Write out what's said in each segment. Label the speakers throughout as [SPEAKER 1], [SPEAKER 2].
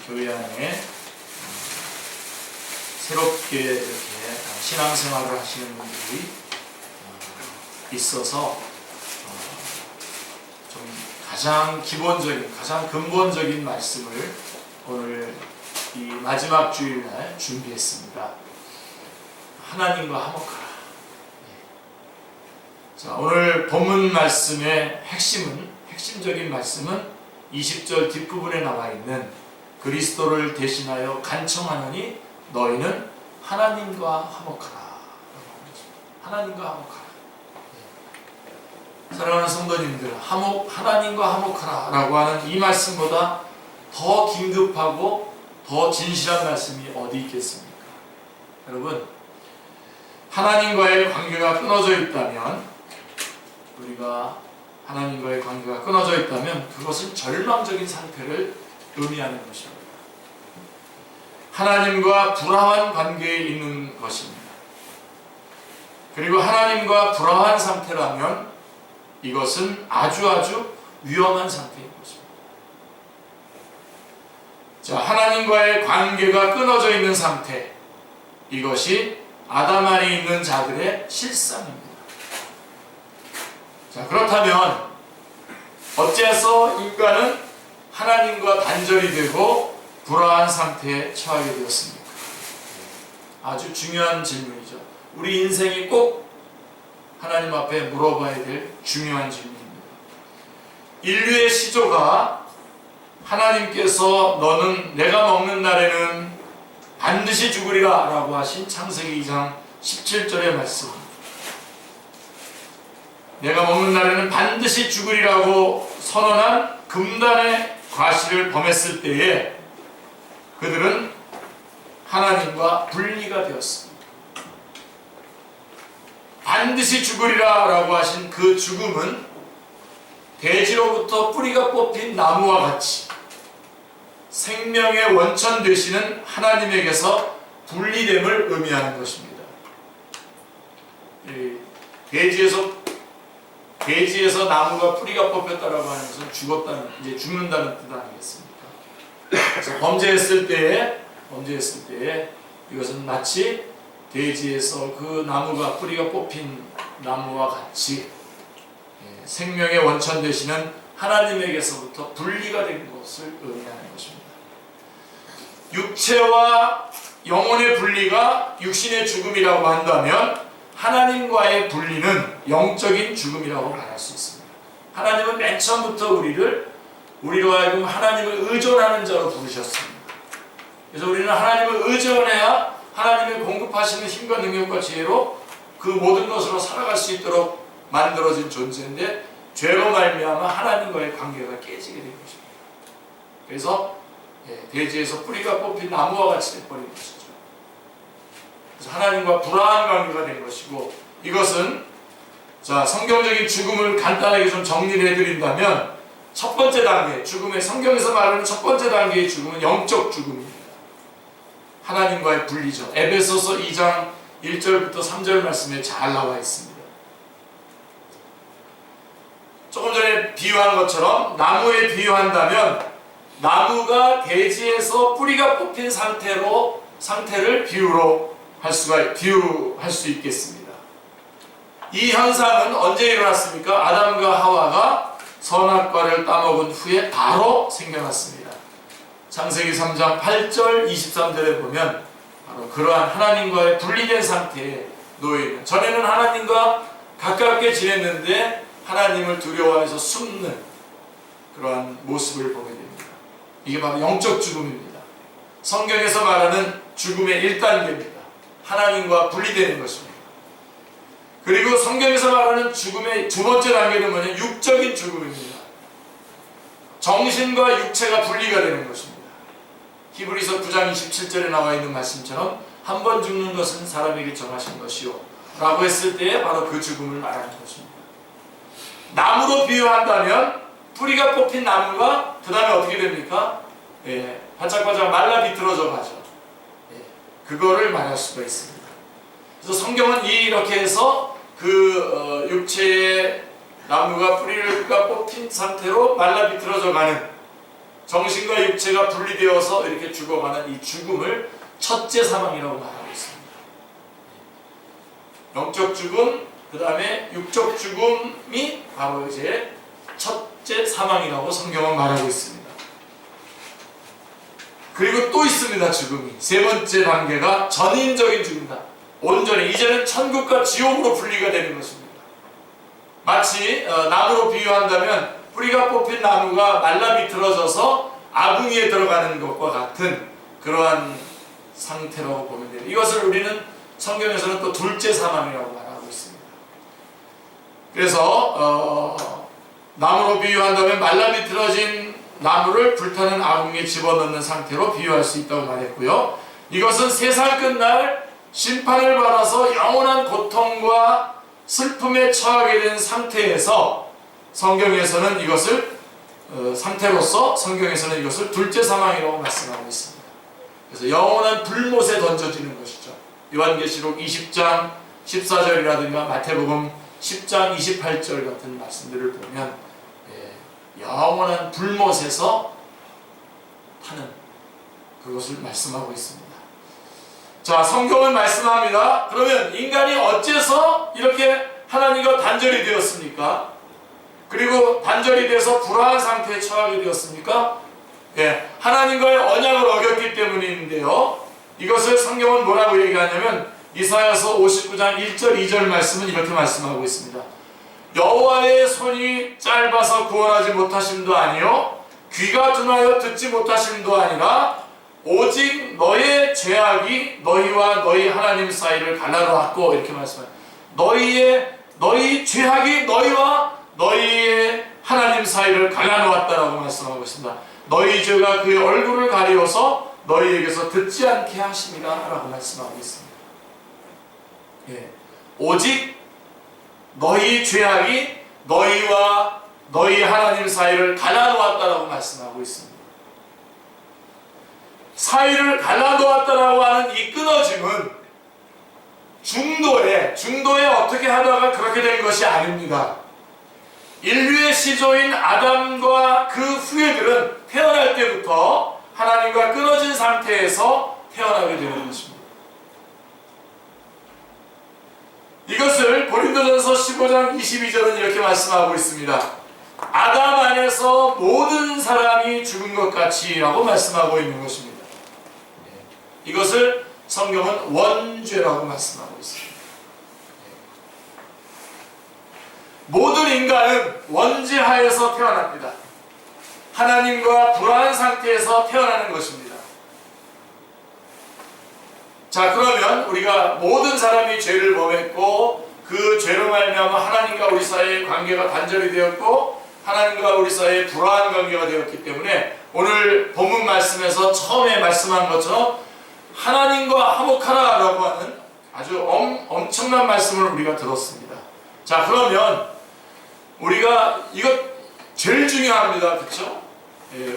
[SPEAKER 1] 교회 안에 새롭게 이렇게 신앙생활을 하시는 분들이 있어서 좀 가장 기본적인, 가장 근본적인 말씀을 오늘 이 마지막 주일날 준비했습니다. 하나님과 화목하라. 자, 오늘 본문 말씀의 핵심적인 말씀은 20절 뒷부분에 나와 있는 그리스도를 대신하여 간청하노니 너희는 하나님과 화목하라. 하나님과 화목하라. 사랑하는 성도님들, 하나님과 화목하라 라고 하는 이 말씀보다 더 긴급하고 더 진실한 말씀이 어디 있겠습니까? 여러분, 하나님과의 관계가 끊어져 있다면, 우리가 하나님과의 관계가 끊어져 있다면 그것은 절망적인 상태를 의미하는 것입니다. 하나님과 불화한 관계에 있는 것입니다. 그리고 하나님과 불화한 상태라면 이것은 아주 위험한 상태인 것입니다. 자, 하나님과의 관계가 끊어져 있는 상태, 이것이 아담 안에 있는 자들의 실상입니다. 자, 그렇다면 어째서 인간은 하나님과 단절이 되고 불화한 상태에 처하게 되었습니까? 아주 중요한 질문이죠. 우리 인생이 꼭 하나님 앞에 물어봐야 될 중요한 질문입니다. 인류의 시조가 하나님께서 너는 내가 먹는 날에는 반드시 죽으리라 라고 하신 창세기 2장 17절의 말씀, 내가 먹는 날에는 반드시 죽으리라고 선언한 금단의 과실을 범했을 때에 그들은 하나님과 분리가 되었습니다. 반드시 죽으리라 라고 하신 그 죽음은 대지로부터 뿌리가 뽑힌 나무와 같이 생명의 원천 되시는 하나님에게서 분리됨을 의미하는 것입니다. 대지에서 나무가 뿌리가 뽑혔다라고 하는 것은 이제 죽는다는 뜻 아니겠습니까? 그래서 범죄했을 때에 이것은 마치 대지에서 그 나무가 뿌리가 뽑힌 나무와 같이 생명의 원천 되시는 하나님에게서부터 분리가 된 것을 의미하는 것입니다. 육체와 영혼의 분리가 육신의 죽음이라고 한다면 하나님과의 분리는 영적인 죽음이라고 말할 수 있습니다. 하나님은 맨 처음부터 우리로 하여금 하나님을 의존하는 자로 부르셨습니다. 그래서 우리는 하나님을 의존해야 하나님의 공급하시는 힘과 능력과 지혜로 그 모든 것으로 살아갈 수 있도록 만들어진 존재인데, 죄로 말미암아 하나님과의 관계가 깨지게 된 것입니다. 그래서 대지에서 뿌리가 뽑힌 나무와 같이 되어버린 것이죠. 그래서 하나님과 불화한 관계가 된 것이고, 이것은 성경적인 죽음을 간단하게 좀 정리를 해드린다면 첫 번째 단계, 성경에서 말하는 첫 번째 단계의 죽음은 영적 죽음입니다. 하나님과의 분리죠. 에베소서 2장 1절부터 3절 말씀에 잘 나와 있습니다. 조금 전에 비유한 것처럼 나무에 비유한다면 나무가 대지에서 뿌리가 뽑힌 상태를 비유할 수 있겠습니다. 이 현상은 언제 일어났습니까? 아담과 하와가 선악과를 따먹은 후에 바로 생겨났습니다. 창세기 3장 8절 23절에 보면 바로 그러한 하나님과의 분리된 상태에 놓여있는, 전에는 하나님과 가깝게 지냈는데 하나님을 두려워해서 숨는 그러한 모습을 보게 됩니다. 이게 바로 영적 죽음입니다. 성경에서 말하는 죽음의 1단계입니다. 하나님과 분리되는 것입니다. 그리고 성경에서 말하는 죽음의 두 번째 단계는 뭐냐면 육적인 죽음입니다. 정신과 육체가 분리가 되는 것입니다. 히브리서 9장 27절에 나와 있는 말씀처럼 한 번 죽는 것은 사람에게 정하신 것이요 라고 했을 때에 바로 그 죽음을 말하는 것입니다. 나무로 비유한다면 뿌리가 뽑힌 나무가 그 다음에 어떻게 됩니까? 바짝바짝 말라 비틀어져 가죠. 그거를 말할 수가 있습니다. 그래서 성경은 이렇게 해서 육체의 나무가 뿌리가 뽑힌 상태로 말라 비틀어져 가는 정신과 육체가 분리되어서 이렇게 죽어가는 이 죽음을 첫째 사망이라고 말하고 있습니다. 영적 죽음, 그 다음에 육적 죽음이 바로 이제 첫째 사망이라고 성경은 말하고 있습니다. 그리고 또 있습니다. 죽음이 세 번째 단계가 전인적인 죽음이다. 온전히 이제는 천국과 지옥으로 분리가 되는 것입니다. 마치 나무로 비유한다면 뿌리가 뽑힌 나무가 말라 비틀어져서 아궁이에 들어가는 것과 같은 그러한 상태라고 보면 돼요. 이것을 우리는 성경에서는 또 둘째 사망이라고 말하고 있습니다. 그래서 나무로 비유한다면 말라 비틀어진 나무를 불타는 아궁이에 집어넣는 상태로 비유할 수 있다고 말했고요. 이것은 세상 끝날 심판을 받아서 영원한 고통과 슬픔에 처하게 된 상태에서 성경에서는 이것을 상태로서 성경에서는 이것을 둘째 사망이라고 말씀하고 있습니다. 그래서 영원한 불못에 던져지는 것이죠. 요한계시록 20장 14절이라든가 마태복음 10장 28절 같은 말씀들을 보면 영원한 불못에서 타는 그것을 말씀하고 있습니다. 자, 성경은 말씀합니다. 그러면 인간이 어째서 이렇게 하나님과 단절이 되었습니까? 그리고 단절이 돼서 불화한 상태에 처하게 되었습니까? 하나님과의 언약을 어겼기 때문인데요. 이것을 성경은 뭐라고 얘기하냐면 이사야서 59장 1절 2절 말씀은 이렇게 말씀하고 있습니다. 여호와의 손이 짧아서 구원하지 못하심도 아니요 귀가 둔하여 듣지 못하심도 아니라 오직 너의 죄악이 너희와 너희 하나님 사이를 갈라놓았고 이렇게 말씀합니다. 너희 죄악이 너희와 너희의 하나님 사이를 갈라놓았다라고 말씀하고 있습니다. 너희 죄가 그의 얼굴을 가리워서 너희에게서 듣지 않게 하심이라 라고 말씀하고 있습니다. 오직 너희 죄악이 너희와 너희 하나님 사이를 갈라놓았다라고 말씀하고 있습니다. 사이를 갈라놓았다라고 하는 이 끊어짐은 중도에 어떻게 하다가 그렇게 된 것이 아닙니다. 인류의 시조인 아담과 그 후예들은 태어날 때부터 하나님과 끊어진 상태에서 태어나게 되는 것입니다. 이것을 고린도전서 15장 22절은 이렇게 말씀하고 있습니다. 아담 안에서 모든 사람이 죽은 것 같이 라고 말씀하고 있는 것입니다. 이것을 성경은 원죄라고 말씀하고 있습니다. 모든 인간은 원죄하에서 태어납니다. 하나님과 불화한 상태에서 태어나는 것입니다. 자, 그러면 우리가 모든 사람이 죄를 범했고 그 죄로 말미암아 하나님과 우리 사이의 관계가 단절이 되었고 하나님과 우리 사이의 불화한 관계가 되었기 때문에 오늘 본문 말씀에서 처음에 말씀한 것처럼 하나님과 화목하라라고 하는 아주 엄청난 말씀을 우리가 들었습니다. 자, 그러면 우리가 이것 제일 중요합니다. 그렇죠?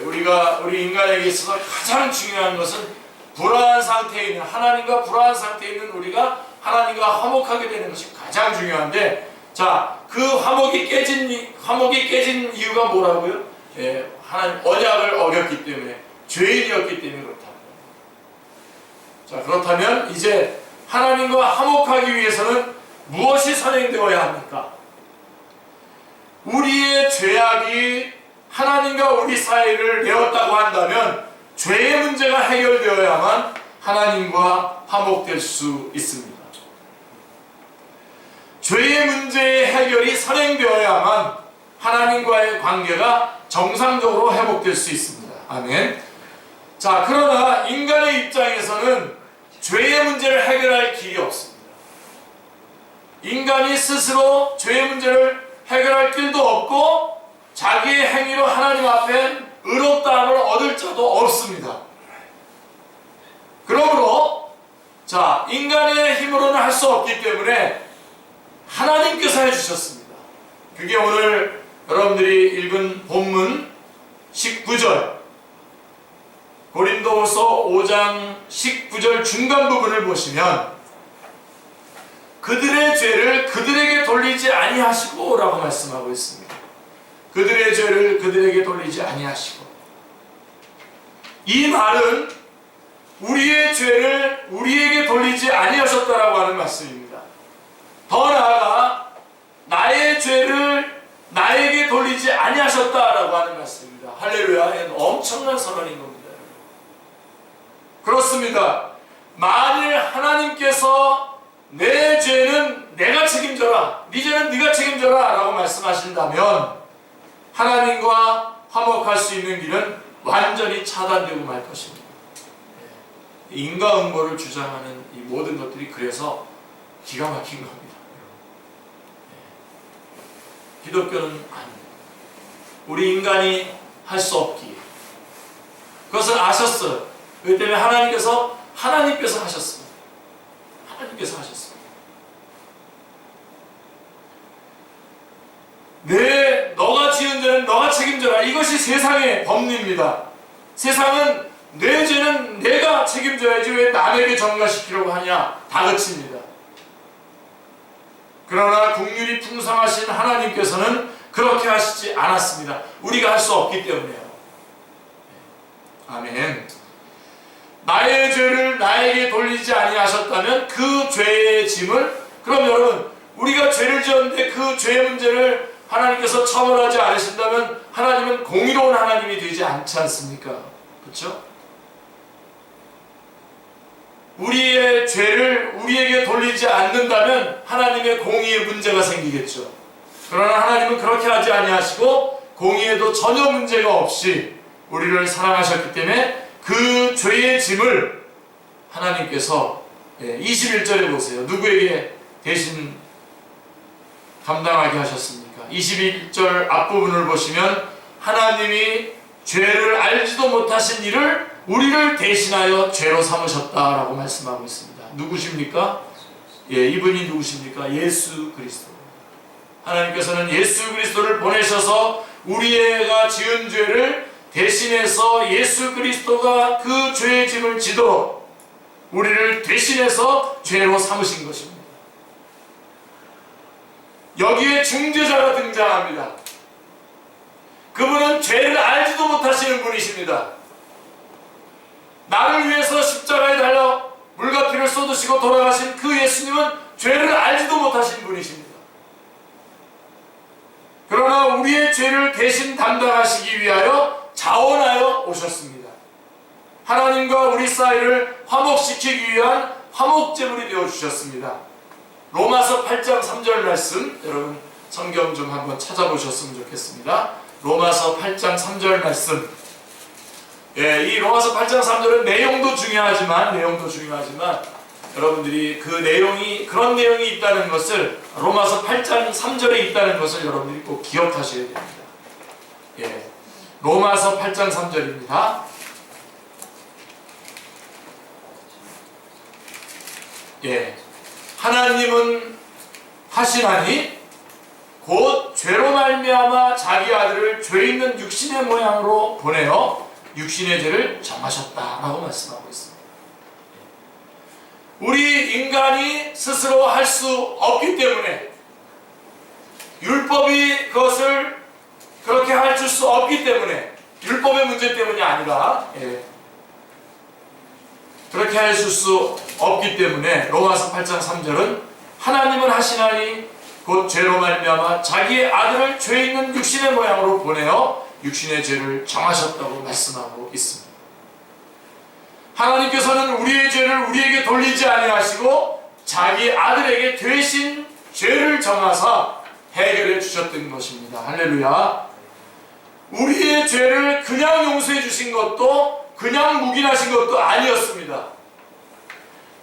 [SPEAKER 1] 우리 인간에게 있어서 가장 중요한 것은 불화한 상태에 있는 하나님과 불화한 상태에 있는 우리가 하나님과 화목하게 되는 것이 가장 중요한데, 자, 그 화목이 깨진 이유가 뭐라고요? 하나님 언약을 어겼기 때문에, 죄인이었기 때문에 그렇다. 자, 그렇다면 이제 하나님과 화목하기 위해서는 무엇이 선행되어야 합니까? 우리의 죄악이 하나님과 우리 사이를 내었다고 한다면 죄의 문제가 해결되어야만 하나님과 화목될 수 있습니다. 죄의 문제의 해결이 선행되어야만 하나님과의 관계가 정상적으로 회복될 수 있습니다. 아멘. 자, 그러나 인간의 입장에서는 죄의 문제를 해결할 길이 없습니다. 인간이 스스로 죄의 문제를 해결할 길도 없고 자기의 행위로 하나님 앞에 의롭다함을 얻을 자도 없습니다. 그러므로 자, 인간의 힘으로는 할 수 없기 때문에 하나님께서 해주셨습니다. 그게 오늘 여러분들이 읽은 본문 19절 고린도후서 5장 19절 중간 부분을 보시면 그들의 죄를 그들에게 돌리지 아니하시고 라고 말씀하고 있습니다. 그들의 죄를 그들에게 돌리지 아니하시고. 이 말은 우리의 죄를 우리에게 돌리지 아니하셨다라고 하는 말씀입니다. 더 나아가 나의 죄를 나에게 돌리지 아니하셨다라고 하는 말씀입니다. 할렐루야. 이건 엄청난 선언인 겁니다. 그렇습니다. 만일 하나님께서 내 죄는 내가 책임져라, 네 죄는 네가 책임져라 라고 말씀하신다면 하나님과 화목할 수 있는 길은 완전히 차단되고 말 것입니다. 인과응보를 주장하는 이 모든 것들이 그래서 기가 막힌 겁니다. 기독교는 아닙니다. 우리 인간이 할 수 없기에 그것을 아셨어요. 그렇기 때문에 하나님께서 하셨습니다. 하나님께서 하셨습니다. 너가 지은 죄는 너가 책임져라. 이것이 세상의 법리입니다. 세상은 내 죄는 내가 책임져야지 왜 남에게 전가시키려고 하냐, 다그칩니다. 그러나 긍휼이 풍성하신 하나님께서는 그렇게 하시지 않았습니다. 우리가 할 수 없기 때문에요. 아멘. 나의 죄를 나에게 돌리지 아니하셨다면 그 죄의 짐을, 그럼 여러분 우리가 죄를 지었는데 그 죄의 문제를 하나님께서 처벌하지 않으신다면 하나님은 공의로운 하나님이 되지 않지 않습니까? 그렇죠? 우리의 죄를 우리에게 돌리지 않는다면 하나님의 공의에 문제가 생기겠죠. 그러나 하나님은 그렇게 하지 아니하시고 공의에도 전혀 문제가 없이 우리를 사랑하셨기 때문에 그 죄의 짐을 하나님께서 21절에 보세요. 누구에게 대신 감당하게 하셨습니까? 21절 앞부분을 보시면 하나님이 죄를 알지도 못하신 이를 우리를 대신하여 죄로 삼으셨다라고 말씀하고 있습니다. 누구십니까? 이분이 누구십니까? 예수 그리스도. 하나님께서는 예수 그리스도를 보내셔서 우리가 지은 죄를 대신해서 예수 그리스도가 그 죄의 짐을 지도록 우리를 대신해서 죄로 삼으신 것입니다. 여기에 중재자가 등장합니다. 그분은 죄를 알지도 못하시는 분이십니다. 나를 위해서 십자가에 달려 물과 피를 쏟으시고 돌아가신 그 예수님은 죄를 알지도 못하신 분이십니다. 그러나 우리의 죄를 대신 담당하시기 위하여 자원하여 오셨습니다. 하나님과 우리 사이를 화목시키기 위한 화목제물이 되어주셨습니다. 로마서 8장 3절 말씀, 여러분 성경 좀 한번 찾아보셨으면 좋겠습니다. 로마서 8장 3절 말씀. 이 로마서 8장 3절은 내용도 중요하지만 여러분들이 그런 내용이 있다는 것을, 로마서 8장 3절에 있다는 것을 여러분들이 꼭 기억하셔야 됩니다. 로마서 8장 3절입니다. 하나님은 하시나니 곧 죄로 말미암아 자기 아들을 죄 있는 육신의 모양으로 보내어 육신의 죄를 정하셨다라고 말씀하고 있습니다. 우리 인간이 스스로 할 수 없기 때문에, 율법이 그것을 그렇게 해줄 수 없기 때문에, 율법의 문제 때문이 아니라 그렇게 해줄 수 없기 때문에 로마서 8장 3절은 하나님은 하시나니 곧 죄로 말미암아 자기의 아들을 죄 있는 육신의 모양으로 보내어 육신의 죄를 정하셨다고 말씀하고 있습니다. 하나님께서는 우리의 죄를 우리에게 돌리지 아니하시고 자기 아들에게 대신 죄를 정하사 해결해 주셨던 것입니다. 할렐루야. 우리의 죄를 그냥 용서해 주신 것도 그냥 묵인하신 것도 아니었습니다.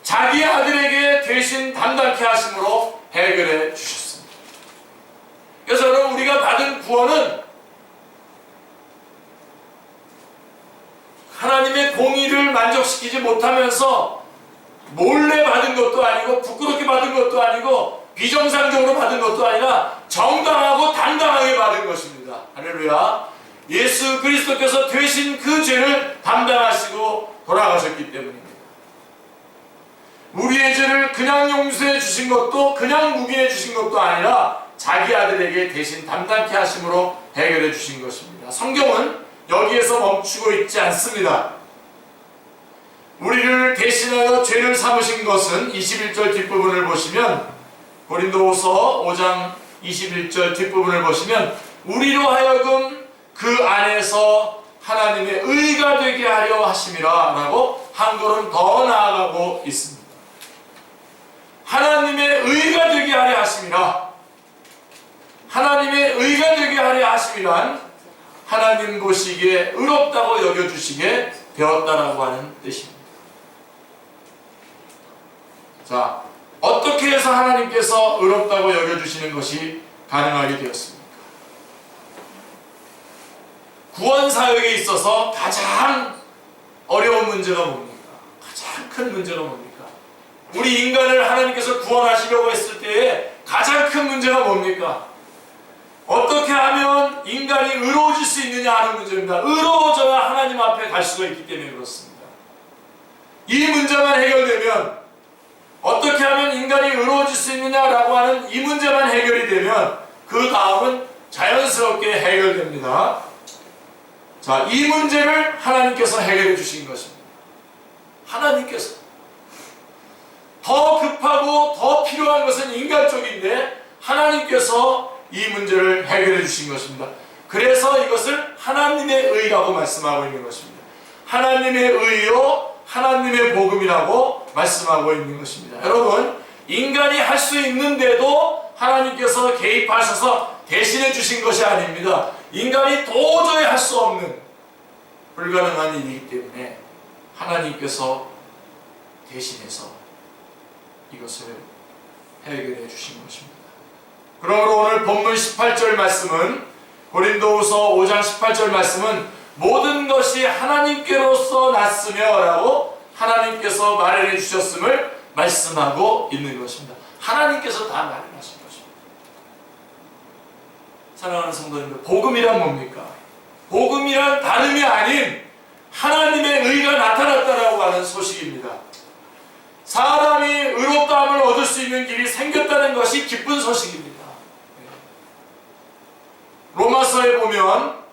[SPEAKER 1] 자기 아들에게 대신 담당케 하심으로 해결해 주셨습니다. 그래서 여러분, 우리가 받은 구원은 하나님의 공의를 만족시키지 못하면서 몰래 받은 것도 아니고 부끄럽게 받은 것도 아니고 비정상적으로 받은 것도 아니라 정당하고 당당하게 받은 것입니다. 할렐루야. 예수 그리스도께서 대신 그 죄를 담당하시고 돌아가셨기 때문입니다. 우리의 죄를 그냥 용서해 주신 것도 그냥 묵인해 주신 것도 아니라 자기 아들에게 대신 담당케 하심으로 해결해 주신 것입니다. 성경은 여기에서 멈추고 있지 않습니다. 우리를 대신하여 죄를 삼으신 것은 21절 뒷부분을 보시면, 고린도후서 5장 21절 뒷부분을 보시면 우리로 하여금 그 안에서 하나님의 의가 되게 하려 하심이라 라고 한 걸음 더 나아가고 있습니다. 하나님의 의가 되게 하려 하심이라. 하나님의 의가 되게 하려 하심이란 하나님 보시기에 의롭다고 여겨주시게 되었다라고 하는 뜻입니다. 자, 어떻게 해서 하나님께서 의롭다고 여겨주시는 것이 가능하게 되었습니까? 구원 사역에 있어서 가장 어려운 문제가 뭡니까? 가장 큰 문제가 뭡니까? 우리 인간을 하나님께서 구원하시려고 했을 때에 가장 큰 문제가 뭡니까? 어떻게 하면 인간이 의로워질 수 있느냐 하는 문제입니다. 의로워져야 하나님 앞에 갈 수가 있기 때문에 그렇습니다. 이 문제만 해결되면, 어떻게 하면 인간이 의로워질 수 있느냐라고 하는 이 문제만 해결이 되면 그 다음은 자연스럽게 해결됩니다. 자, 이 문제를 하나님께서 해결해 주신 것입니다. 하나님께서. 더 급하고 더 필요한 것은 인간 쪽인데 하나님께서 이 문제를 해결해 주신 것입니다. 그래서 이것을 하나님의 의라고 말씀하고 있는 것입니다. 하나님의 의요, 하나님의 복음이라고 말씀하고 있는 것입니다. 여러분, 인간이 할 수 있는데도 하나님께서 개입하셔서 대신해 주신 것이 아닙니다. 인간이 도저히 할 수 없는 불가능한 일이기 때문에 하나님께서 대신해서 이것을 해결해 주신 것입니다. 그러므로 오늘 본문 18절 말씀은, 고린도후서 5장 18절 말씀은 모든 것이 하나님께로서 났으며 라고 하나님께서 마련해 주셨음을 말씀하고 있는 것입니다. 하나님께서 다 마련하신 것입니다. 사랑하는 성도님들, 복음이란 뭡니까? 복음이란 다름이 아닌 하나님의 의가 나타났다라고 하는 소식입니다. 사람이 의롭다함을 얻을 수 있는 길이 생겼다는 것이 기쁜 소식입니다. 로마서에 보면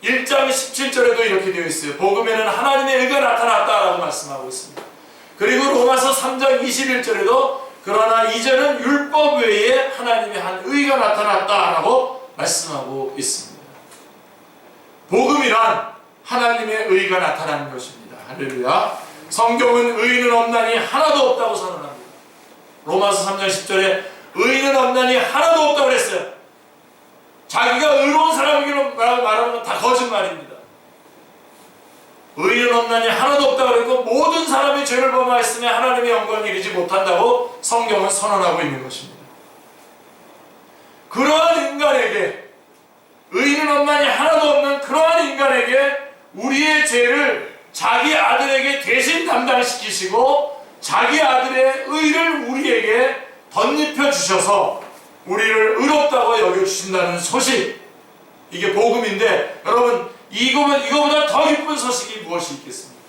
[SPEAKER 1] 1장 17절에도 이렇게 되어 있어요. 복음에는 하나님의 의가 나타났다라고 말씀하고 있습니다. 그리고 로마서 3장 21절에도 그러나 이제는 율법 외에 하나님의 한 의가 나타났다라고 말씀하고 있습니다. 복음이란 하나님의 의가 나타나는 것입니다. 할렐루야. 성경은 의인은 없나니 하나도 없다고 선언합니다. 로마서 3장 10절에 의인은 없나니 하나도 없다고 그랬어요. 자기가 의로운 사람이라고 말하는 건 다 거짓말입니다. 의인은 없나니 하나도 없다고 그랬고 모든 사람이 죄를 범하였으며 하나님의 영광을 이루지 못한다고 성경은 선언하고 있는 것입니다. 그러한 인간에게, 의인은 없나니 하나도 없는 그러한 인간에게 우리의 죄를 자기 아들에게 대신 담당시키시고 자기 아들의 의를 우리에게 덧입혀 주셔서 우리를 의롭다고 여겨주신다는 소식, 이게 복음인데, 여러분 이거보다 더 기쁜 소식이 무엇이 있겠습니까?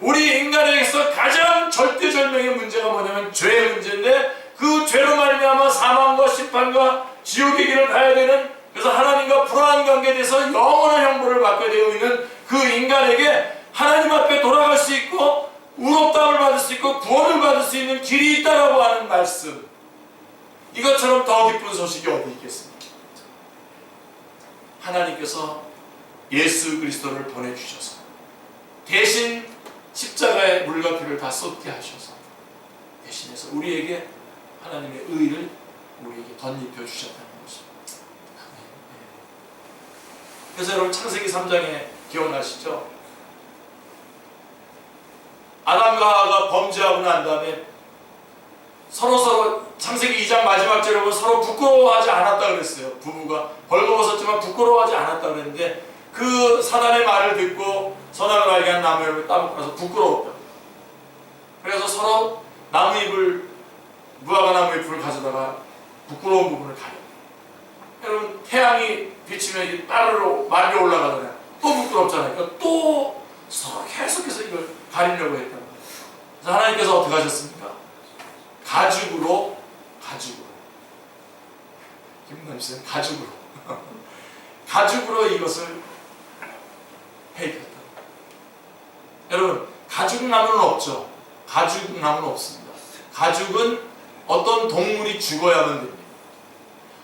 [SPEAKER 1] 우리 인간에게서 가장 절대절명의 문제가 뭐냐면 죄의 문제인데, 그 죄로 말미암아 사망과 심판과 지옥의 길을 가야 되는, 그래서 하나님과 불화한 관계에 대해서 영원한 형벌을 받게 되어 있는 그 인간에게 하나님 앞에 돌아갈 수 있고 의롭다함을 받을 수 있고 구원을 받을 수 있는 길이 있다라고 하는 말씀, 이것처럼 더 기쁜 소식이 어디 있겠습니까? 하나님께서 예수 그리스도를 보내주셔서 대신 십자가의 물과 피를 다 쏟게 하셔서 대신해서 우리에게 하나님의 의를 우리에게 덧입혀 주셨다는 것입니다. 그래서 여러분 창세기 3장에 기억나시죠? 아담과 하와가 범죄하고 난 다음에 서로 창세기 2장 마지막 절에 보면 서로 부끄러워하지 않았다 그랬어요. 부부가 벌거벗었지만 부끄러워하지 않았다 그랬는데 그 사단의 말을 듣고 선악을 알게 한 나무잎을 따먹고 나서 부끄러웠다. 그래서 서로 나무잎을, 무화과 나무잎을 가져다가 부끄러운 부분을 가려. 여러분 태양이 비치면 따르르 말려 올라가잖아요. 또 부끄럽잖아요. 그러니까 또 서로 계속해서 이걸 가리려고 했단 말이에요. 그래서 하나님께서 어떻게 하셨습니까? 가죽으로 김남씨는 가죽으로 이것을 해결했다. 여러분, 가죽나무는 없죠. 가죽나무는 없습니다. 가죽은 어떤 동물이 죽어야만 됩니다.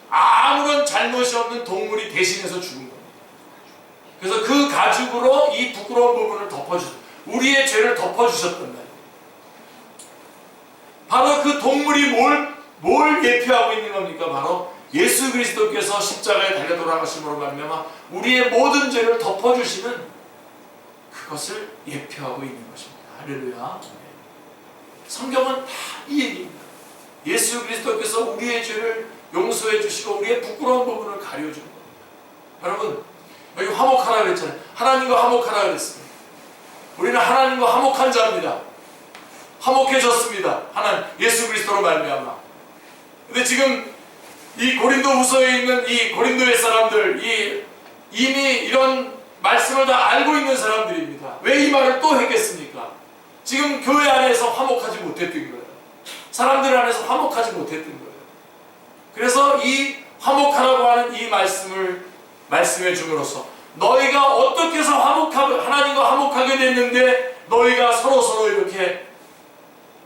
[SPEAKER 1] 아무런 잘못이 없는 동물이 대신해서 죽은 겁니다. 그래서 그 가죽으로 이 부끄러운 부분을 우리의 죄를 덮어주셨단 말이에요. 바로 그 동물이 뭘 예표하고 있는 겁니까? 바로 예수 그리스도께서 십자가에 달려 돌아가심으로 말미암아 우리의 모든 죄를 덮어주시는 그것을 예표하고 있는 것입니다. 할렐루야. 성경은 다 이 얘기입니다. 예수 그리스도께서 우리의 죄를 용서해 주시고 우리의 부끄러운 부분을 가려주는 겁니다. 여러분, 여기 화목하라 그랬잖아요. 하나님과 화목하라 그랬습니다. 우리는 하나님과 화목한 자입니다. 화목해졌습니다. 하나님, 예수 그리스도로 말미암아. 근데 지금 이 고린도후서에 있는 이 고린도의 사람들, 이미 이런 말씀을 다 알고 있는 사람들입니다. 왜 이 말을 또 했겠습니까? 지금 교회 안에서 화목하지 못했던 거예요. 사람들 안에서 화목하지 못했던 거예요. 그래서 이 화목하라고 하는 이 말씀을 말씀해 줌으로써 너희가 어떻게 해서 하나님과 화목하게 됐는데 너희가 서로 이렇게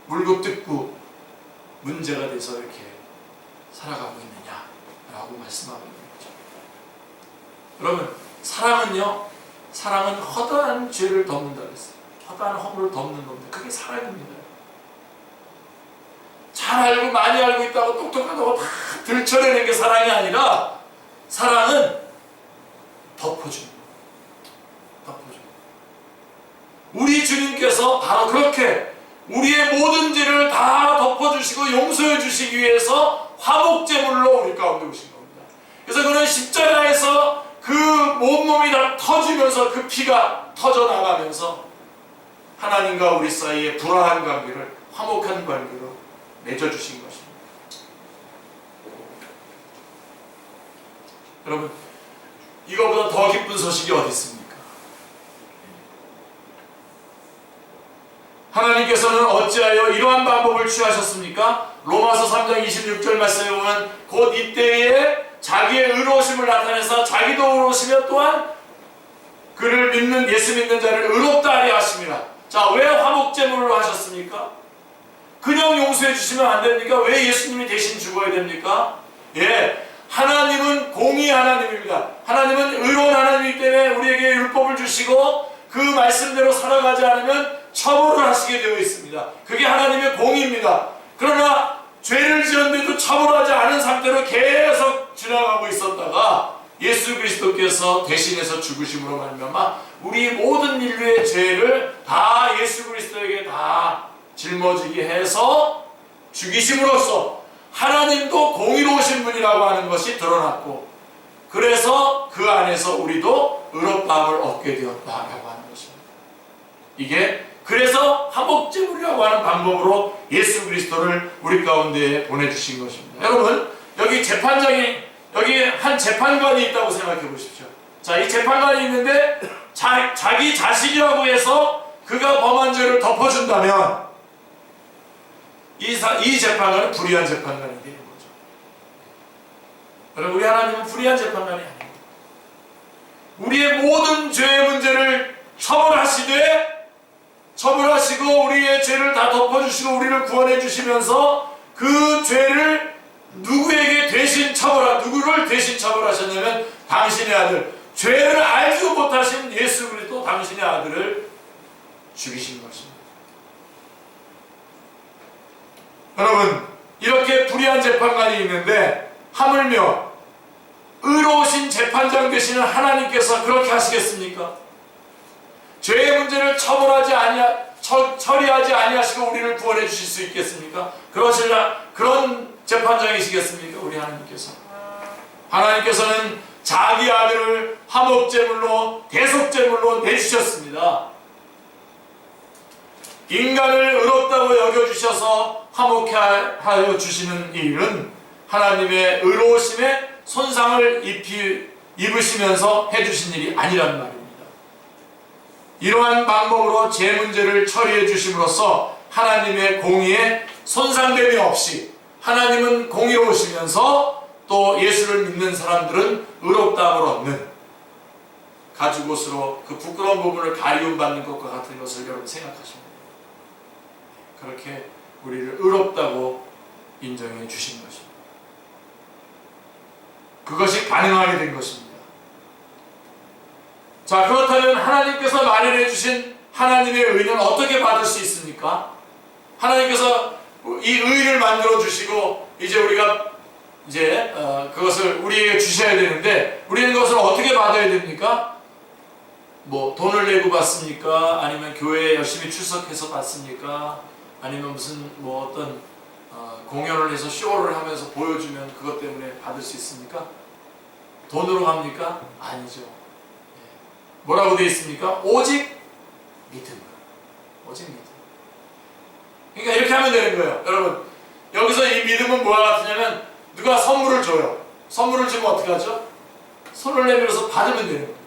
[SPEAKER 1] 물고 뜯고 문제가 돼서 이렇게 살아가고 있느냐라고 말씀하고 있는 거죠. 여러분, 사랑은 허다한 죄를 덮는다 그랬어요. 허다한 허물을 덮는 겁니다. 그게 사랑입니다. 잘 알고 많이 알고 있다고 똑똑하다고 다 들춰내는 게 사랑이 아니라 사랑은 덮어주는 거예요. 우리 주님께서 바로 그렇게 우리의 모든 죄를 다 덮어주시고 용서해 주시기 위해서 화목제물로 우리 가운데 오신 겁니다. 그래서 그는 십자가에서 그 온몸이 다 터지면서 그 피가 터져나가면서 하나님과 우리 사이의 불화한 관계를 화목한 관계로 맺어주신 것입니다. 여러분, 이거보다 더 기쁜 소식이 어디 있습니까? 하나님께서는 어찌하여 이러한 방법을 취하셨습니까? 로마서 3장 26절 말씀에 보면 곧 이때에 자기의 의로우심을 나타내서 자기도 의로우시며 또한 그를 예수 믿는 자를 의롭다 하려 하심이라. 자, 왜 화목제물로 하셨습니까? 그냥 용서해 주시면 안 됩니까? 왜 예수님이 대신 죽어야 됩니까? 하나님은 공의 하나님입니다. 하나님은 의로운 하나님이기 때문에 우리에게 율법을 주시고 그 말씀대로 살아가지 않으면 처벌을 하시게 되어 있습니다. 그게 하나님의 공의입니다. 그러나 죄를 지었는데도 처벌하지 않은 상태로 계속 지나가고 있었다가 예수 그리스도께서 대신해서 죽으심으로 말미암아 우리 모든 인류의 죄를 다 예수 그리스도에게 다 짊어지게 해서 죽이심으로써 하나님도 공의로우신 분이라고 하는 것이 드러났고, 그래서 그 안에서 우리도 의롭다함을 얻게 되었다라고 하는 것입니다. 이게 그래서 화목제물이라고 하는 방법으로 예수 그리스도를 우리 가운데 보내주신 것입니다. 여러분, 여기 한 재판관이 있다고 생각해 보십시오. 자, 이 재판관이 있는데 자기 자식이라고 해서 그가 범한 죄를 덮어준다면 이 재판관은 불의한 재판관이 되는 거죠. 여러분, 우리 하나님은 불의한 재판관이 아닙니다. 우리의 모든 죄의 문제를 처벌하시고 우리의 죄를 다 덮어주시고 우리를 구원해 주시면서 그 죄를 누구를 대신 처벌하셨냐면 당신의 아들, 죄를 알지도 못하신 예수 그리스도 당신의 아들을 죽이신 것입니다. 여러분, 이렇게 불의한 재판관이 있는데 하물며 의로우신 재판장 되시는 하나님께서 그렇게 하시겠습니까? 죄의 문제를 처리하지 아니하시고 우리를 구원해 주실 수 있겠습니까? 그런 재판장이시겠습니까? 우리 하나님께서. 하나님께서는 자기 아들을 화목제물로 대속제물로 내주셨습니다. 인간을 의롭다고 여겨주셔서 화목해 하여 주시는 일은 하나님의 의로우심에 손상을 입으시면서 해주신 일이 아니란 말입니다. 이러한 방법으로 제 문제를 처리해 주심으로써 하나님의 공의에 손상됨이 없이 하나님은 공의로우시면서 또 예수를 믿는 사람들은 의롭다함을 얻는 가죽옷으로 그 부끄러운 부분을 가리움받는 것과 같은 것을 여러분 생각하십니다. 그렇게 우리를 의롭다고 인정해 주신 것입니다. 그것이 가능하게 된 것입니다. 자, 그렇다면 하나님께서 마련해 주신 하나님의 의는 어떻게 받을 수 있습니까? 하나님께서 이 의를 만들어 주시고 이제 우리가 그것을 우리에게 주셔야 되는데 우리는 그것을 어떻게 받아야 됩니까? 뭐 돈을 내고 받습니까? 아니면 교회에 열심히 출석해서 받습니까? 아니면 무슨 뭐 어떤 공연을 해서 쇼를 하면서 보여주면 그것 때문에 받을 수 있습니까? 돈으로 합니까? 아니죠. 뭐라고 되어 있습니까? 오직 믿음. 오직 믿음. 그러니까 이렇게 하면 되는 거예요. 여러분, 여기서 이 믿음은 뭐와 같으냐면 누가 선물을 줘요. 선물을 주면 어떻게 하죠? 손을 내밀어서 받으면 되는 거예요.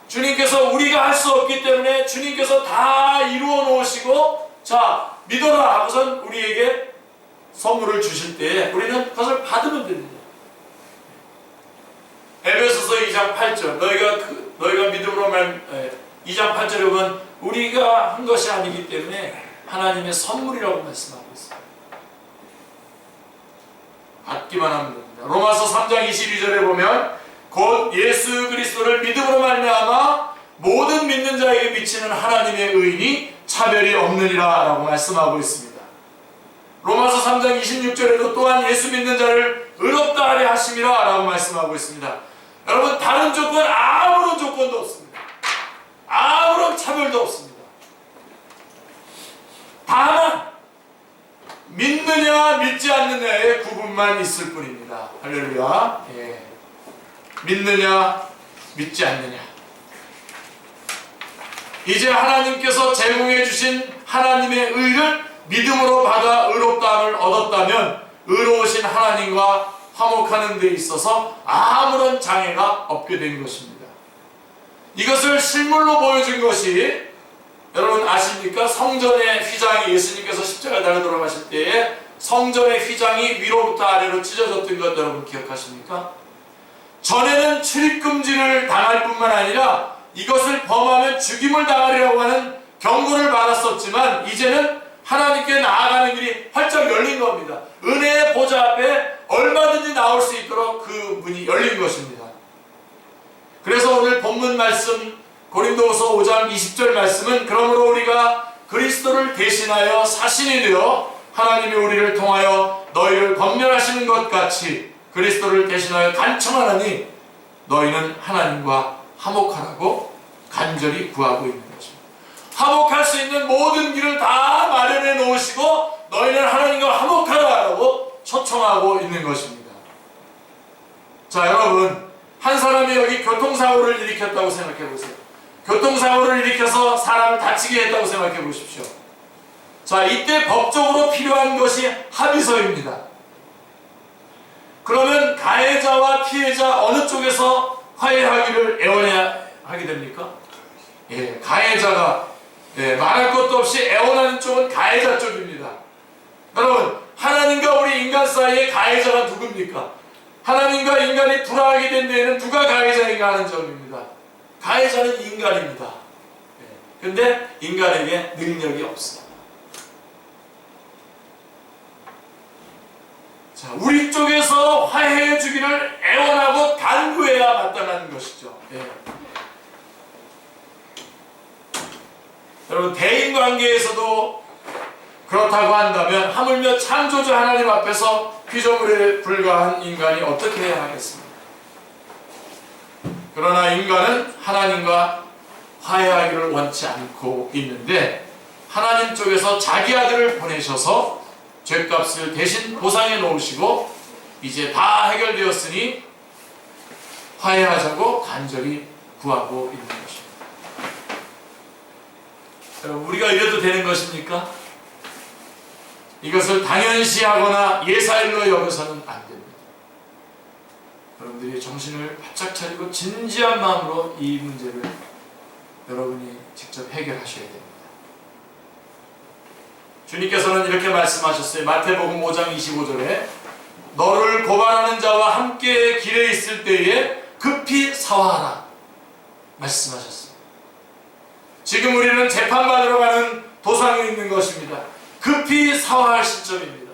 [SPEAKER 1] 주님께서 우리가 할 수 없기 때문에 주님께서 다 이루어 놓으시고 자, 믿어라 하고선 우리에게 선물을 주실 때 우리는 그것을 받으면 됩니다. 에베소서 2장 8절 너희가 믿음으로 2장 8절에 보면 우리가 한 것이 아니기 때문에 하나님의 선물이라고 말씀하고 있습니다. 받기만 하면 됩니다. 로마서 3장 22절에 보면 곧 예수 그리스도를 믿음으로 말미암아 모든 믿는 자에게 미치는 하나님의 의인이 차별이 없느니라 라고 말씀하고 있습니다. 로마서 3장 26절에도 또한 예수 믿는 자를 의롭다 하려 하심이라 라고 말씀하고 있습니다. 여러분, 다른 조건 아무런 조건도 없습니다. 아무런 차별도 없습니다. 다만 믿느냐 믿지 않느냐의 구분만 있을 뿐입니다. 할렐루야. 예. 믿느냐 믿지 않느냐. 이제 하나님께서 제공해 주신 하나님의 의를 믿음으로 받아 의롭다함을 얻었다면 의로우신 하나님과 화목하는 데 있어서 아무런 장애가 없게 된 것입니다. 이것을 실물로 보여준 것이 여러분 아십니까? 성전의 휘장이 예수님께서 십자가 달려 돌아가실 때에 성전의 휘장이 위로부터 아래로 찢어졌던 것 여러분 기억하십니까? 전에는 출입금지를 당할 뿐만 아니라 이것을 범하면 죽임을 당하리라고 하는 경고를 받았었지만 이제는 하나님께 나아가는 길이 활짝 열린 겁니다. 은혜의 보좌 앞에 얼마든지 나올 수 있도록 그 문이 열린 것입니다. 그래서 오늘 본문 말씀 고린도후서 5장 20절 말씀은 그러므로 우리가 그리스도를 대신하여 사신이 되어 하나님이 우리를 통하여 너희를 권면하시는 것 같이 그리스도를 대신하여 간청하나니 너희는 하나님과 화목하라고 간절히 구하고 있는 것입니다. 화목할 수 있는 모든 길을 다 마련해 놓으시고 너희는 하나님과 화목하라고 초청하고 있는 것입니다. 자, 여러분, 한 사람이 여기 교통사고를 일으켰다고 생각해 보세요. 교통사고를 일으켜서 사람을 다치게 했다고 생각해 보십시오. 자, 이때 법적으로 필요한 것이 합의서입니다. 그러면 가해자와 피해자 어느 쪽에서 화해하기를 애원해야 하게 됩니까? 예, 가해자가 말할 것도 없이 애원하는 쪽은 가해자 쪽입니다. 여러분, 하나님과 우리 인간 사이의 가해자가 누굽니까? 하나님과 인간이 불화하게 된 데에는 누가 가해자인가 하는 점입니다. 가해자는 인간입니다. 근데 인간에게 능력이 없습니다. 자, 우리 쪽에서 화해해 주기를 애원하고 간구해야 마땅한 것이죠. 예. 여러분, 대인관계에서도 그렇다고 한다면 하물며 창조주 하나님 앞에서 피조물에 불과한 인간이 어떻게 해야 하겠습니까? 그러나 인간은 하나님과 화해하기를 원치 않고 있는데 하나님 쪽에서 자기 아들을 보내셔서 죄값을 대신 보상해 놓으시고 이제 다 해결되었으니 화해하자고 간절히 구하고 있는 것입니다. 여러분, 우리가 이래도 되는 것입니까? 이것을 당연시하거나 예사일로 여겨서는 안 됩니다. 여러분들이 정신을 바짝 차리고 진지한 마음으로 이 문제를 여러분이 직접 해결하셔야 됩니다. 주님께서는 이렇게 말씀하셨어요. 마태복음 5장 25절에 너를 고발하는 자와 함께 길에 있을 때에 급히 사화하라. 말씀하셨습니다. 지금 우리는 재판받으러 가는 도상에 있는 것입니다. 급히 사화할 시점입니다.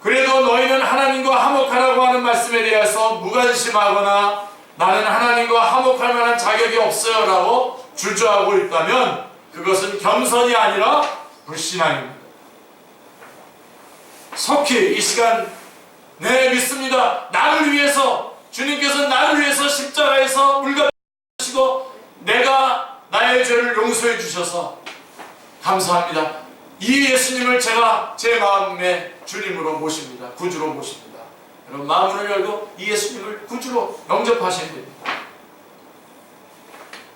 [SPEAKER 1] 그래도 너희는 하나님과 화목하라고 하는 말씀에 대해서 무관심하거나 나는 하나님과 화목할 만한 자격이 없어요 라고 주저하고 있다면 그것은 겸손이 아니라 불신앙입니다. 속히 이 시간 네 믿습니다. 나를 위해서 주님께서 나를 위해서 십자가에서 물가시고 내가 나의 죄를 용서해 주셔서 감사합니다. 이 예수님을 제가 제 마음의 주님으로 모십니다. 구주로 모십니다. 여러분 마음을 열고 이 예수님을 구주로 영접하셔야 됩니다.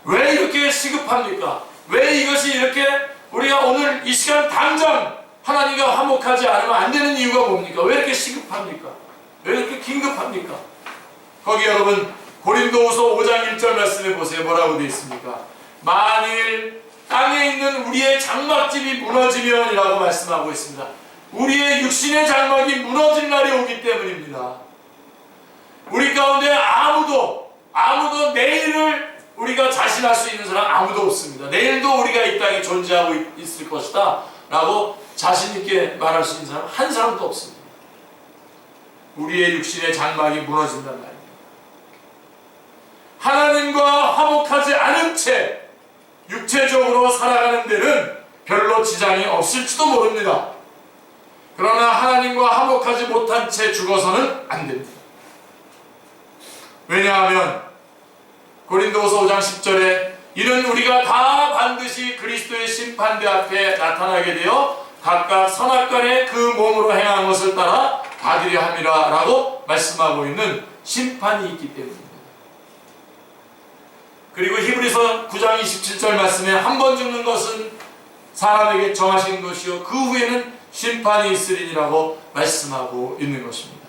[SPEAKER 1] 왜 이렇게 시급합니까? 왜 이것이 이렇게 우리가 오늘 이 시간 당장 하나님과 화목하지 않으면 안 되는 이유가 뭡니까? 왜 이렇게 시급합니까? 왜 이렇게 긴급합니까? 거기 여러분 고린도후서 5장 1절 말씀해 보세요. 뭐라고 되어 있습니까? 만일 땅에 있는 우리의 장막집이 무너지면이라고 말씀하고 있습니다. 우리의 육신의 장막이 무너질 날이 오기 때문입니다. 우리 가운데 아무도 내일을 우리가 자신할 수 있는 사람 아무도 없습니다. 내일도 우리가 이 땅에 존재하고 있을 것이다 라고 자신있게 말할 수 있는 사람 한 사람도 없습니다. 우리의 육신의 장막이 무너진단 말입니다. 하나님과 화목하지 않은 채 육체적으로 살아가는 데는 별로 지장이 없을지도 모릅니다. 그러나 하나님과 화목하지 못한 채 죽어서는 안 됩니다. 왜냐하면 고린도후서 5장 10절에 이는 우리가 다 반드시 그리스도의 심판대 앞에 나타나게 되어 각각 선악간에 그 몸으로 행한 것을 따라 받으려 함이라 라고 말씀하고 있는 심판이 있기 때문입니다. 그리고 히브리서 9장 27절 말씀에 한 번 죽는 것은 사람에게 정하신 것이요 그 후에는 심판이 있으리니라고 말씀하고 있는 것입니다.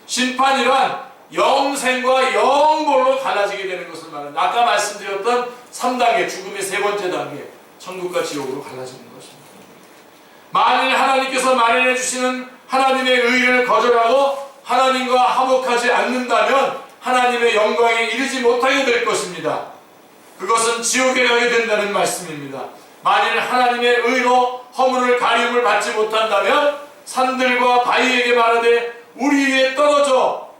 [SPEAKER 1] 심판이란 영생과 영벌로 갈라지게 되는 것을 말합니다. 아까 말씀드렸던 3단계 죽음의 세 번째 단계 천국과 지옥으로 갈라지는 것입니다. 만일 하나님께서 마련해 주시는 하나님의 의를 거절하고 하나님과 화목하지 않는다면 하나님의 영광에 이르지 못하게 될 것입니다. 그것은 지옥에 가게 된다는 말씀입니다. 만일 하나님의 의로 허물을 가림을 받지 못한다면 산들과 바위에게 말하되 우리 위에 떨어져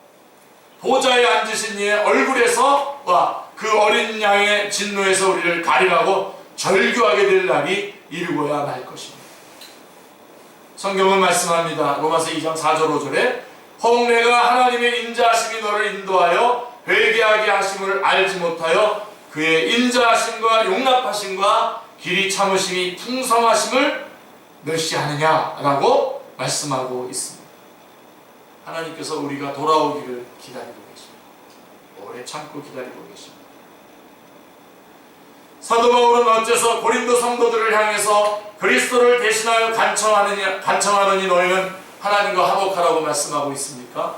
[SPEAKER 1] 보좌에 앉으신 이의 얼굴에서와 그 어린 양의 진노에서 우리를 가리라고 절규하게 될 날이 이르고야 말 것입니다. 성경은 말씀합니다. 로마서 2장 4절 5절에 혹 내가 하나님의 인자하심이 너를 인도하여 회개하게 하심을 알지 못하여 그의 인자하심과 용납하심과 길이 참으심이 풍성하심을 멸시하느냐라고 말씀하고 있습니다. 하나님께서 우리가 돌아오기를 기다리고 계십니다. 오래 참고 기다리고 계십니다. 사도 바울은 어째서 고린도 성도들을 향해서 그리스도를 대신하여 간청하느니 너희는 하나님과 화목하라고 말씀하고 있습니까?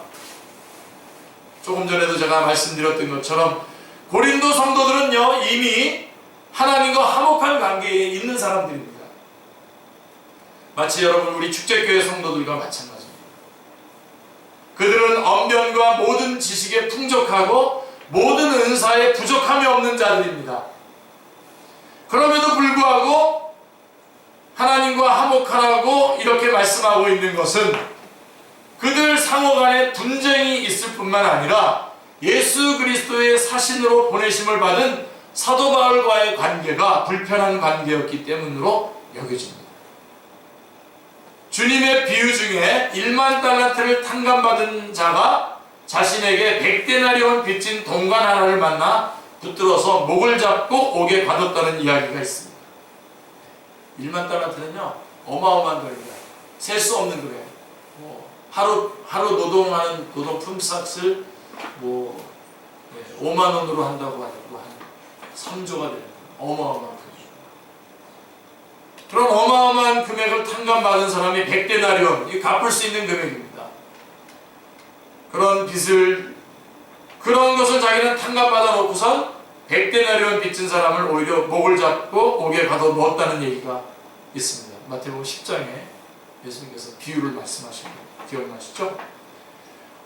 [SPEAKER 1] 조금 전에도 제가 말씀드렸던 것처럼 고린도 성도들은요 이미 하나님과 화목한 관계에 있는 사람들입니다. 마치 여러분 우리 축제교회 성도들과 마찬가지입니다. 그들은 언변과 모든 지식에 풍족하고 모든 은사에 부족함이 없는 자들입니다. 그럼에도 불구하고 하나님과 화목하라고 이렇게 말씀하고 있는 것은 그들 상호간에 분쟁이 있을 뿐만 아니라 예수 그리스도의 사신으로 보내심을 받은 사도 바울과의 관계가 불편한 관계였기 때문으로 여겨집니다. 주님의 비유 중에 1만 달란트를 탕감받은 자가 자신에게 100데나리온 빚진 동관 하나를 만나 붙들어서 목을 잡고 옥에 가뒀다는 이야기가 있습니다. 1만 달란트는요 어마어마한 금액이야. 셀 수 없는 금액. 하루 노동하는 노동 품삯을 5만 원으로 한다고 하고 한 3조가 되는 어마어마한 금액. 그런 어마어마한 금액을 탕감받은 사람이 100데나리온, 이 갚을 수 있는 금액입니다. 그런 것을 자기는 탕감받아 놓고선 100데나리온 빚진 사람을 오히려 목을 잡고 옥에 가둬 넣었다는 얘기가 있습니다. 마태복음 10장에 예수님께서 비유를 말씀하신 거 기억나시죠?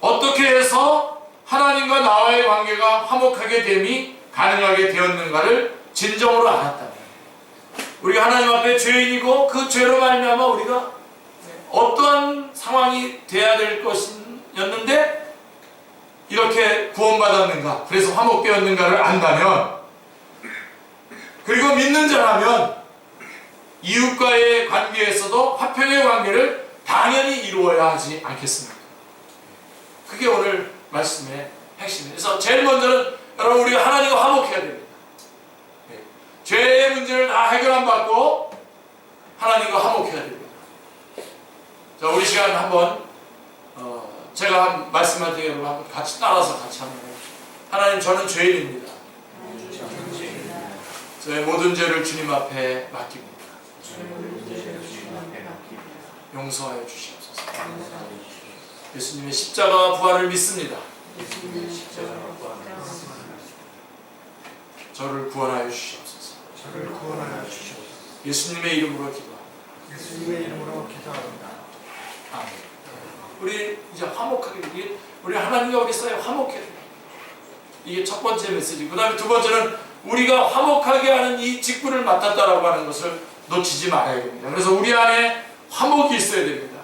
[SPEAKER 1] 어떻게 해서 하나님과 나와의 관계가 화목하게 됨이 가능하게 되었는가를 진정으로 알았다면, 우리가 하나님 앞에 죄인이고 그 죄로 말미암아 우리가 어떠한 상황이 돼야 될 것이었는데 이렇게 구원받았는가, 그래서 화목되었는가를 안다면, 그리고 믿는 자라면 이웃과의 관계에서도 화평의 관계를 당연히 이루어야 하지 않겠습니까? 그게 오늘 말씀의 핵심이에요. 그래서 제일 먼저는 여러분, 우리가 하나님과 화목해야 됩니다. 죄의 문제를 다 해결 안 받고 하나님과 화목해야 됩니다. 자, 우리 시간 한번 제가 말씀할 때 여러분 한번 같이 따라서 같이 한번 해봅시다. 하나님, 저는 죄인입니다. 저의 모든 죄를 주님 앞에 맡깁니다. 용서하여 주시옵소서. 예수님의 십자가 부활을 믿습니다. 저를 구원하여 주시옵소서. 예수님의 이름으로 기도합니다. 아멘. 우리 이제 화목하게, 우리 하나님과 우리 사이에 화목해야 돼요. 이게 첫 번째 메시지. 그 다음에 두 번째는 우리가 화목하게 하는 이 직분을 맡았다라고 하는 것을 놓치지 말아야 됩니다. 그래서 우리 안에 화목이 있어야 됩니다.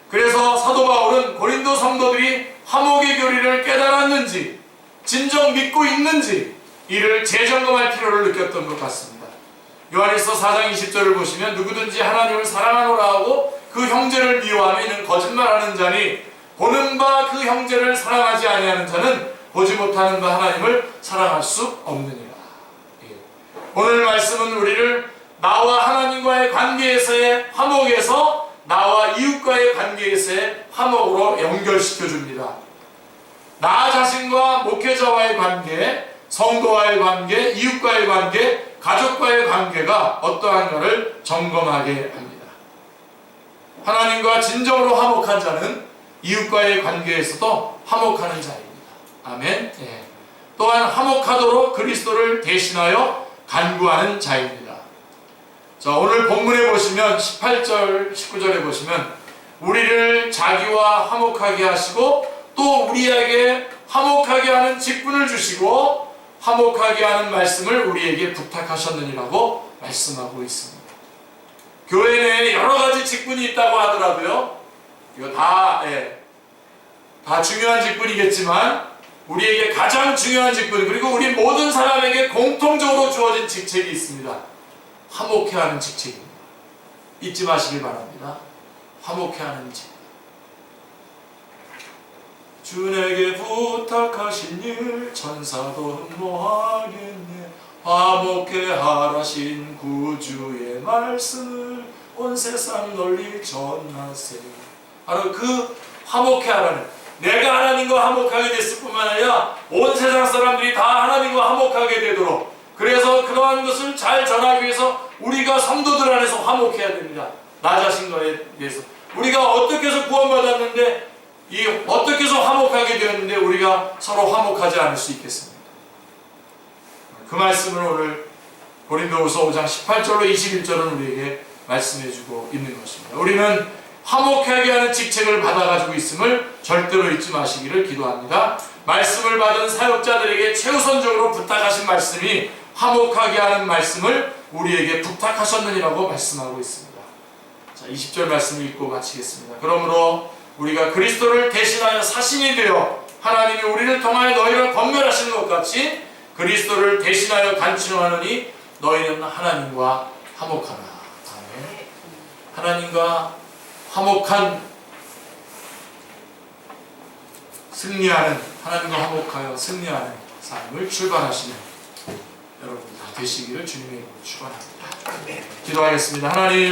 [SPEAKER 1] 그래서 사도 바울은 고린도 성도들이 화목의 교리를 깨달았는지, 진정 믿고 있는지 이를 재점검할 필요를 느꼈던 것 같습니다. 요한일서 4장 20절을 보시면, 누구든지 하나님을 사랑하노라 하고 그 형제를 미워하며 이는 거짓말하는 자니 보는 바 그 형제를 사랑하지 아니하는 자는 보지 못하는 바 하나님을 사랑할 수 없느니라. 오늘 말씀은 우리를 나와 하나님과의 관계에서의 화목에서 나와 이웃과의 관계에서의 화목으로 연결시켜 줍니다. 나 자신과 목회자와의 관계, 성도와의 관계, 이웃과의 관계, 가족과의 관계가 어떠한가를 점검하게 합니다. 하나님과 진정으로 화목한 자는 이웃과의 관계에서도 화목하는 자입니다. 아멘. 예. 또한 화목하도록 그리스도를 대신하여 간구하는 자입니다. 자, 오늘 본문에 보시면 18절, 19절에 보시면 우리를 자기와 화목하게 하시고 또 우리에게 화목하게 하는 직분을 주시고 화목하게 하는 말씀을 우리에게 부탁하셨느니라고 말씀하고 있습니다. 교회 내에 여러 가지 직분이 있다고 하더라도요, 이거 다 중요한 직분이겠지만 우리에게 가장 중요한 직분, 그리고 우리 모든 사람에게 공통적으로 주어진 직책이 있습니다. 화목해 하는 직책입니다. 잊지 마시길 바랍니다. 화목해 하는 직책. 주에게 부탁하신 일 천사도 흠모하겠네. 화목해 하라신 구주의 말씀을 온 세상 널리 전하세. 바로 그 화목해 하라는, 내가 하나님과 화목하게 됐을 뿐만 아니라 온 세상 사람들이 다 하나님과 화목하게 되도록, 그래서 그러한 것을 잘 전하기 위해서 우리가 성도들 안에서 화목해야 됩니다. 나 자신과에 대해서 우리가 어떻게 해서 구원받았는데, 어떻게 해서 화목하게 되었는데 우리가 서로 화목하지 않을 수 있겠습니까? 그 말씀을 오늘 고린도후서 5장 18절로 21절은 우리에게 말씀해주고 있는 것입니다. 우리는 화목하게 하는 직책을 받아가지고 있음을 절대로 잊지 마시기를 기도합니다. 말씀을 받은 사역자들에게 최우선적으로 부탁하신 말씀이 화목하게 하는 말씀을 우리에게 부탁하셨느니라고 말씀하고 있습니다. 자, 20절 말씀을 읽고 마치겠습니다. 그러므로 우리가 그리스도를 대신하여 사신이 되어 하나님이 우리를 통하여 너희를 권면하시는 것 같이 그리스도를 대신하여 간청하느니 너희는 하나님과 화목하라. 아멘. 하나님과 화목한, 승리하는, 하나님과 화목하여 승리하는 삶을 출발하시는 여러분 다 되시기를 주님의 이름으로 축원합니다. 기도하겠습니다. 하나님,